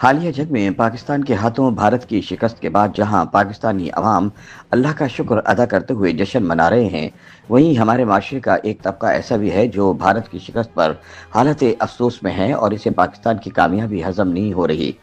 हालिया जंग में पाकिस्तान के हाथों भारत की शिकस्त के बाद जहां पाकिस्तानी अवाम अल्लाह का शुक्र अदा करते हुए जश्न मना रहे हैं, वहीं हमारे माशरे का एक तबका ऐसा भी है जो भारत की शिकस्त पर हालत अफसोस में है और इसे पाकिस्तान की कामयाबी हजम नहीं हो रही।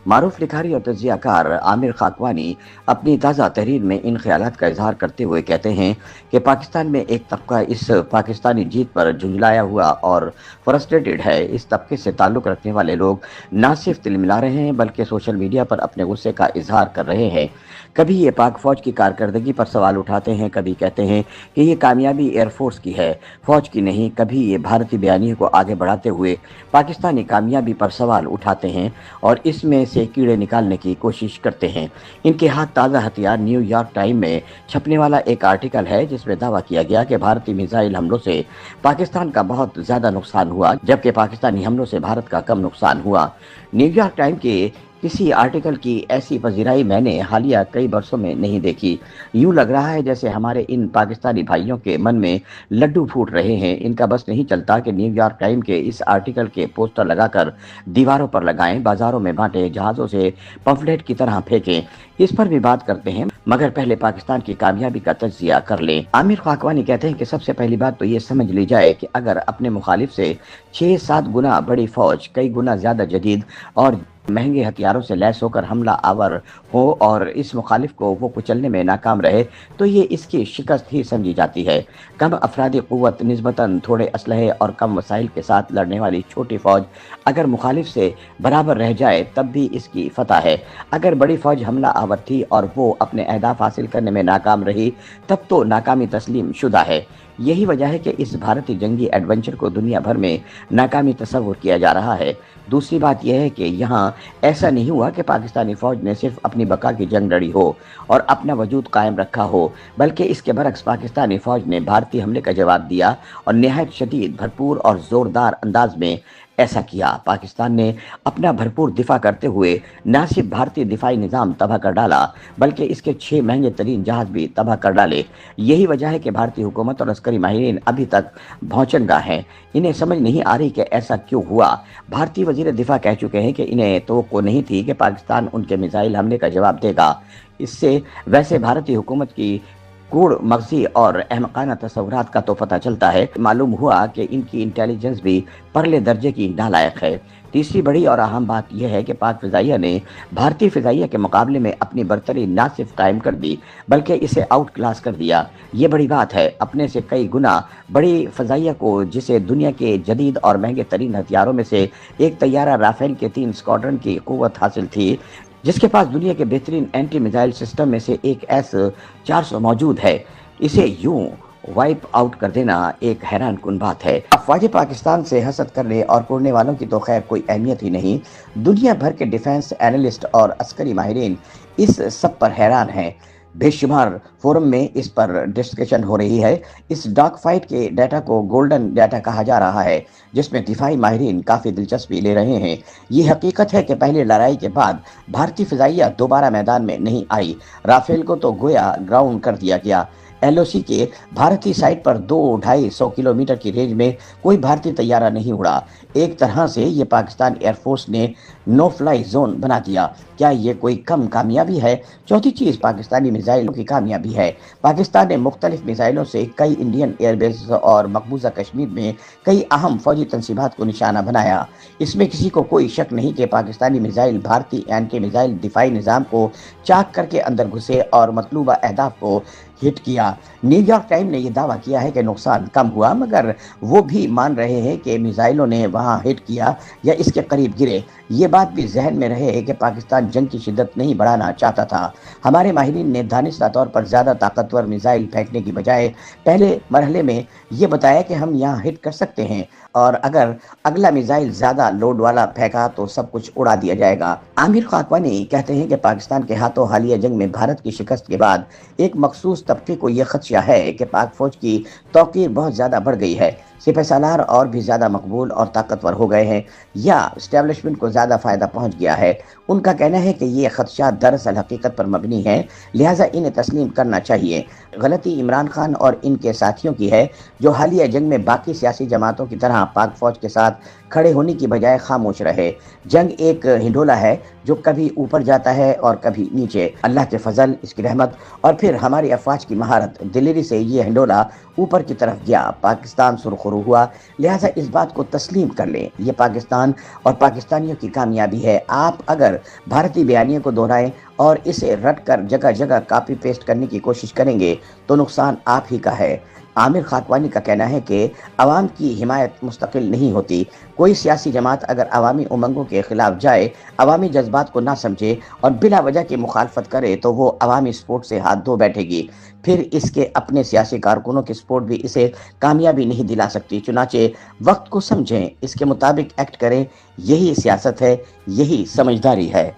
मारूफ लिखारी और तजियाकार आमिर खाकवानी अपनी ताज़ा तहरीर में इन ख्यालात का इजहार करते हुए कहते हैं कि पाकिस्तान में एक तबका इस पाकिस्तानी जीत पर झुंझलाया हुआ और फ्रस्ट्रेटेड है। इस तबके से ताल्लुक़ रखने वाले लोग न सिर्फ तिलमिला रहे हैं बल्कि सोशल मीडिया पर अपने गुस्से का इजहार कर रहे हैं। कभी ये पाक फौज की कारकर्दगी पर सवाल उठाते हैं, कभी कहते हैं कि ये कामयाबी एयरफोर्स की है, फौज की नहीं। कभी ये भारतीय बयानी को आगे बढ़ाते हुए पाकिस्तानी कामयाबी पर सवाल उठाते हैं और इसमें से कीड़े निकालने की कोशिश करते हैं। इनके हाथ ताज़ा हथियार न्यूयॉर्क टाइम में छपने वाला एक आर्टिकल है जिसमें दावा किया गया कि भारतीय मिसाइल हमलों से पाकिस्तान का बहुत ज़्यादा नुकसान हुआ जबकि पाकिस्तानी हमलों से भारत का कम नुकसान हुआ। न्यूयॉर्क टाइम के किसी आर्टिकल की ऐसी पजीराई मैंने हालिया कई वर्षों में नहीं देखी। यूं लग रहा है जैसे हमारे इन पाकिस्तानी भाइयों के मन में लड्डू फूट रहे हैं। इनका बस नहीं चलता कि न्यूयॉर्क टाइम के इस आर्टिकल के पोस्टर लगाकर दीवारों पर लगाएं, बाजारों में बांटें, जहाज़ों से पंफलेट की तरह फेंकें। इस पर भी बात करते हैं, मगर पहले पाकिस्तान की कामयाबी का तज्जिया कर लें। आमिर खाकवानी कहते हैं कि सबसे पहली बात तो ये समझ ली जाए कि अगर अपने मुखालिफ से 6-7 गुना बड़ी फौज, कई गुना ज़्यादा जदीद और महंगे हथियारों से लैस होकर हमला आवर हो और इस मुखालिफ को वो कुचलने में नाकाम रहे तो ये इसकी शिकस्त ही समझी जाती है। कम अफरादी क़ुव्वत, निस्बतन थोड़े असलहे और कम वसाइल के साथ लड़ने वाली छोटी फ़ौज अगर मुखालिफ से बराबर रह जाए तब भी इसकी फतह है। अगर बड़ी फ़ौज हमला आवर थी और वो अपने अहदाफ हासिल करने में नाकाम रही तब तो नाकामी तस्लीम शुदा है। यही वजह है कि इस भारतीय जंगी एडवेंचर को दुनिया भर में नाकामी तस्वुर किया जा रहा है। दूसरी बात यह है कि यहाँ ऐसा नहीं हुआ कि पाकिस्तानी फ़ौज ने सिर्फ अपनी बका की जंग लड़ी हो और अपना वजूद कायम रखा हो, बल्कि इसके बरक्स पाकिस्तानी फ़ौज ने भारतीय हमले का जवाब दिया और निहायत शदीद, भरपूर और ज़ोरदार अंदाज में ऐसा किया। पाकिस्तान ने अपना भरपूर दिफा करते हुए न सिर्फ भारतीय दिफाई निज़ाम तबाह कर डाला बल्कि इसके 6 महंगे तरीन जहाज़ भी तबाह कर डाले। यही वजह है कि भारतीय हुकूमत और अस्करी माहिरीन अभी तक भौंचनगा हैं। इन्हें समझ नहीं आ रही कि ऐसा क्यों हुआ। भारतीय वज़ीर दिफा कह चुके हैं कि इन्हें तवक्को नहीं थी कि पाकिस्तान उनके मिसाइल हमले का जवाब देगा। इससे वैसे भारतीय हुकूमत की कूड़ मगज़ी और अहमकाना तस्वुरात का तो पता चलता है। मालूम हुआ कि इनकी इंटेलिजेंस भी परले दर्जे की नालायक है। तीसरी बड़ी और अहम बात यह है कि पाक फ़िज़ाइया ने भारतीय फ़िज़ाइया के मुकाबले में अपनी बरतरी न सिर्फ कायम कर दी बल्कि इसे आउट क्लास कर दिया। ये बड़ी बात है। अपने से कई गुना बड़ी फ़िज़ाइया को, जिसे दुनिया के जदीद और महंगे तरीन हथियारों में से एक तैयारा राफेल के 3 स्क्वाड्रन की क़ुव्वत हासिल थी, जिसके पास दुनिया के बेहतरीन एंटी मिसाइल सिस्टम में से एक S-400 मौजूद है, इसे यूं वाइप आउट कर देना एक हैरान कुन बात है। अफवाज पाकिस्तान से हसद करने और कुड़ने वालों की तो खैर कोई अहमियत ही नहीं। दुनिया भर के डिफेंस एनालिस्ट और अस्करी माहिरीन इस सब पर हैरान हैं। बेशुमार फोरम में इस पर डिस्कशन हो रही है। इस डॉग फाइट के डाटा को गोल्डन डाटा कहा जा रहा है, जिसमें दिफाई माहिरीन काफ़ी दिलचस्पी ले रहे हैं। ये हकीकत है कि पहले लड़ाई के बाद भारतीय फ़िज़ाइया दोबारा मैदान में नहीं आई। राफेल को तो गोया ग्राउंड कर दिया गया। LOC के भारतीय साइट पर 200-250 किलोमीटर की रेंज में कोई भारतीय तैयारा नहीं उड़ा। एक तरह से ये पाकिस्तान एयरफोर्स ने नो फ्लाई जोन बना दिया। क्या ये कोई कम कामयाबी है? चौथी चीज़ पाकिस्तानी मिसाइलों की कामयाबी है। पाकिस्तान ने मुख्तलिफ मिसाइलों से कई इंडियन एयरबेस और मकबूजा कश्मीर में कई अहम फौजी तनसीबात को निशाना बनाया। इसमें किसी को कोई शक नहीं कि पाकिस्तानी मिसाइल भारतीय एंटी मिसाइल दिफाई निज़ाम को चाक करके अंदर घुसे और मतलूबा अहदाफ को हिट किया। न्यूयॉर्क टाइम ने यह दावा किया है कि नुकसान कम हुआ, मगर वो भी मान रहे हैं कि मिसाइलों ने वहां हिट किया या इसके करीब गिरे। ये बात भी जहन में रहे कि पाकिस्तान जंग की शिद्दत नहीं बढ़ाना चाहता था। हमारे माहिरीन ने दानिस्ता तौर पर ज़्यादा ताकतवर मिसाइल फेंकने की बजाय पहले मरहले में ये बताया कि हम यहाँ हिट कर सकते हैं और अगर अगला मिसाइल ज़्यादा लोड वाला फेंका तो सब कुछ उड़ा दिया जाएगा। आमिर खाकवानी कहते हैं कि पाकिस्तान के हाथों हालिया जंग में भारत की शिकस्त के बाद एक मखसूस तबके को यह खदशा है कि पाक फौज की तौकीर बहुत ज़्यादा बढ़ गई है। सिपह सालार और भी ज़्यादा मकबूल और ताकतवर हो गए हैं या इस्टेब्लिशमेंट को ज़्यादा फ़ायदा पहुंच गया है। उनका कहना है कि ये खदशात दरअसल हकीकत पर मबनी है, लिहाजा इन्हें तस्लीम करना चाहिए। गलती इमरान खान और इनके साथियों की है जो हालिया जंग में बाकी सियासी जमातों की तरह पाक फौज के साथ खड़े होने की बजाय खामोश रहे। जंग एक हिंडोला है جو کبھی اوپر جاتا ہے اور کبھی نیچے۔ اللہ کے فضل، اس کی رحمت اور پھر ہماری افواج کی مہارت دلیری سے یہ ہنڈولا اوپر کی طرف گیا۔ پاکستان سرخرو ہوا، لہٰذا اس بات کو تسلیم کر لیں، یہ پاکستان اور پاکستانیوں کی کامیابی ہے۔ آپ اگر بھارتی بیانیے کو دہرائیں اور اسے رٹ کر جگہ جگہ کاپی پیسٹ کرنے کی کوشش کریں گے تو نقصان آپ ہی کا ہے۔ عامر خاکوانی کا کہنا ہے کہ عوام کی حمایت مستقل نہیں ہوتی۔ کوئی سیاسی جماعت اگر عوامی امنگوں کے خلاف جائے، عوامی جذبات کو نہ سمجھے اور بلا وجہ کی مخالفت کرے تو وہ عوامی سپورٹ سے ہاتھ دھو بیٹھے گی، پھر اس کے اپنے سیاسی کارکنوں کی سپورٹ بھی اسے کامیابی نہیں دلا سکتی۔ چنانچہ وقت کو سمجھیں، اس کے مطابق ایکٹ کریں، یہی سیاست ہے، یہی سمجھداری ہے۔